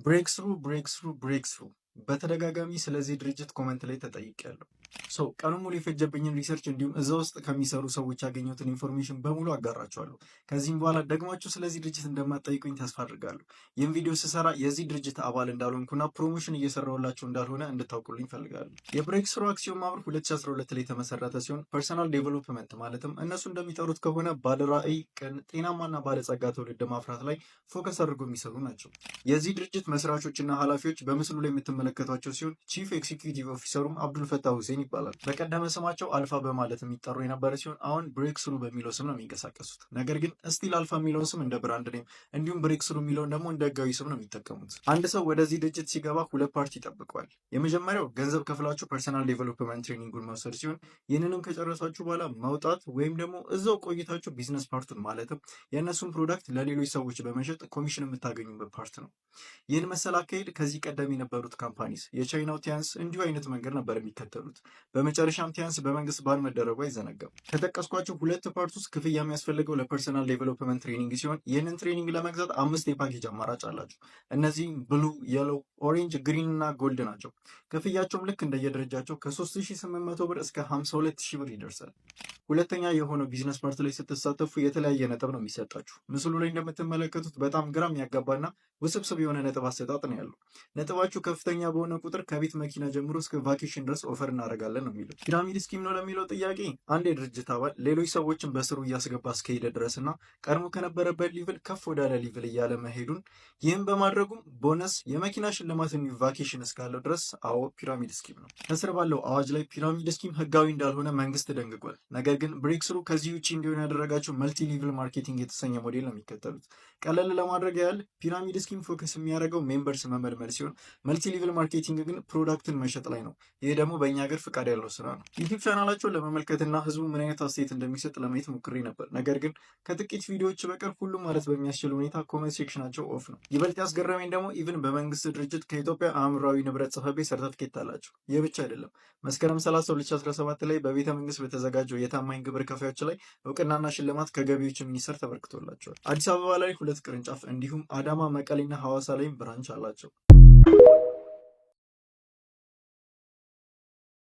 ብሬክስሩ በተደጋጋሚ ስለዚህ ድርጅት ኮመንት ላይ ተጠይቄያለሁ። ቀኑን ሙሉ የፈጀብኝን ሪሰርች እንዲሁም እዛ ውስጥ ከሚሰሩ ሰዎች ያገኘሁትን ኢንፎርሜሽን በሙሉ አጋራችኋለሁ። ከዚህም በኋላ ደግማችሁ ስለዚህ ድርጅት እንደማትጠይቁኝ ተስፋ አድርጋለሁ። ይህም ቪዲዮ ስሰራ የዚህ ድርጅት አባል እንዳልሆንኩና ፕሮሞሽን እየሰራሁላችሁ እንዳልሆነ እንድታውቁልኝ ፈልጋለሁ። የብሬክስሩ አክሲዮን ማህበር 2012 ላይ የተመሰረተ ሲሆን ፐርሰናል ዴቨሎፕመንት ማለትም እነሱ እንደሚጠሩት ከሆነ ባለራዕይ፣ ቅን፣ ጤናማና ባለጸጋ ትውልድ ማፍራት ላይ ፎከስ አድርጎ የሚሰሩ ናቸው። የዚህ ድርጅት መስራቾችና ኃላፊዎች በምስሉ ላይ የምትመለከቷቸው ሲሆን ቺፍ ኤክሲኪዩቲቭ ኦፊሰሩም አብዱልፈታ ሁሴን ይባላል። በቀደመ ስማቸው አልፋ በማለት የሚጠሩ የነበረ ሲሆን አሁን ብሬክስሩ በሚለው ስም ነው የሚንቀሳቀሱት። ነገር ግን ስቲል አልፋ የሚለውን ስም እንደ ብራንድ ኔም እንዲሁም ብሬክስሩ የሚለውን ደግሞ እንደ ህጋዊ ስም ነው የሚጠቀሙት። አንድ ሰው ወደዚህ ድርጅት ሲገባ ሁለት ፓርቲ ይጠብቀዋል። የመጀመሪያው ገንዘብ ከፍላችሁ ፐርሰናል ዴቨሎፕመንት ትሬኒንጉን መውሰድ ሲሆን ይህንንም ከጨረሳችሁ በኋላ መውጣት ወይም ደግሞ እዛው ቆይታችሁ ቢዝነስ ፓርቱን ማለትም የእነሱን ፕሮዳክት ለሌሎች ሰዎች በመሸጥ ኮሚሽን የምታገኙበት ፓርት ነው። ይህን መሰል አካሄድ ከዚህ ቀደም የነበሩት ካምፓኒስ የቻይናው ቲያንስ እንዲሁ አይነት መንገድ ነበር የሚከተሉት። በመጨረሻም ቲያንስ በመንግስት ባን መደረጉ አይዘነጋም። ከጠቀስኳቸው ሁለት ፓርት ውስጥ ክፍያ የሚያስፈልገው ለፐርሰናል ዴቨሎፕመንት ትሬኒንግ ሲሆን ይህንን ትሬኒንግ ለመግዛት 5 የፓኬጅ አማራጭ አላቸው። እነዚህም ብሉ፣ የሎ፣ ኦሬንጅ፣ ግሪን እና ጎልድ ናቸው። ክፍያቸውም ልክ እንደየደረጃቸው ከ3800 ብር እስከ 52000 ብር ይደርሳል። ሁለተኛ የሆነው ቢዝነስ ፓርት ላይ ስትሳተፉ የተለያየ ነጥብ ነው የሚሰጣችሁ። ምስሉ ላይ እንደምትመለከቱት በጣም ግራ የሚያጋባና ውስብስብ የሆነ ነጥብ አሰጣጥ ነው ያለው። ነጥባችሁ ከፍተኛ በሆነ ቁጥር ከቤት መኪና ጀምሮ እስከ ቫኬሽን ድረስ ኦፈር እናደርጋለን ነው የሚለው። ፒራሚድ ስኪም ነው ለሚለው ጥያቄ አንድ የድርጅት አባል ሌሎች ሰዎችን በስሩ እያስገባ እስከሄደ ድረስ እና ቀድሞ ከነበረበት ሊቭል ከፍ ወዳለ ሊቭል እያለ መሄዱን፣ ይህም በማድረጉም ቦነስ፣ የመኪና ሽልማት የሚል ቫኬሽን እስካለው ድረስ አዎ ፒራሚድ ስኪም ነው። ከስር ባለው አዋጅ ላይ ፒራሚድ ስኪም ህጋዊ እንዳልሆነ መንግስት ደንግጓል። ነገር ግን ብሬክስሩ ከዚህ ውጭ እንዲሆን ያደረጋቸው መልቲ ሊቭል ማርኬቲንግ የተሰኘ ሞዴል ነው የሚከተሉት። ቀለል ለማድረግ ያህል ፒራሚድ ስኪም ፎከስ የሚያደርገው ሜምበርስ መመልመል ሲሆን መልቲ ሊቭል ማርኬቲንግ ግን ፕሮዳክትን መሸጥ ላይ ነው። ይህ ደግሞ በእኛ ሀገር ፍቃድ ያለው ስራ ነው። ዩቲዩብ ቻናላቸውን ለመመልከትና ህዝቡ ምን አይነት አስተያየት እንደሚሰጥ ለማየት ሞክሬ ነበር። ነገር ግን ከጥቂት ቪዲዮዎች በቀር ሁሉም ማለት በሚያስችል ሁኔታ ኮመንት ሴክሽናቸው ኦፍ ነው። ይበልጥ ያስገረመኝ ደግሞ ኢቭን በመንግስት ድርጅት ከኢትዮጵያ አእምሯዊ ንብረት ጽሕፈት ቤት ሰርተፍኬት አላቸው። ይህ ብቻ አይደለም። መስከረም 30 2017 ላይ በቤተ መንግስት በተዘጋጀው የታማኝ ግብር ከፋዮች ላይ እውቅናና ሽልማት ከገቢዎች ሚኒስቴር ተበርክቶላቸዋል። አዲስ አበባ ላይ 2 ቅርንጫፍ እንዲሁም አዳማ፣ መቀሌና ሐዋሳ ላይም ብራንች አላቸው።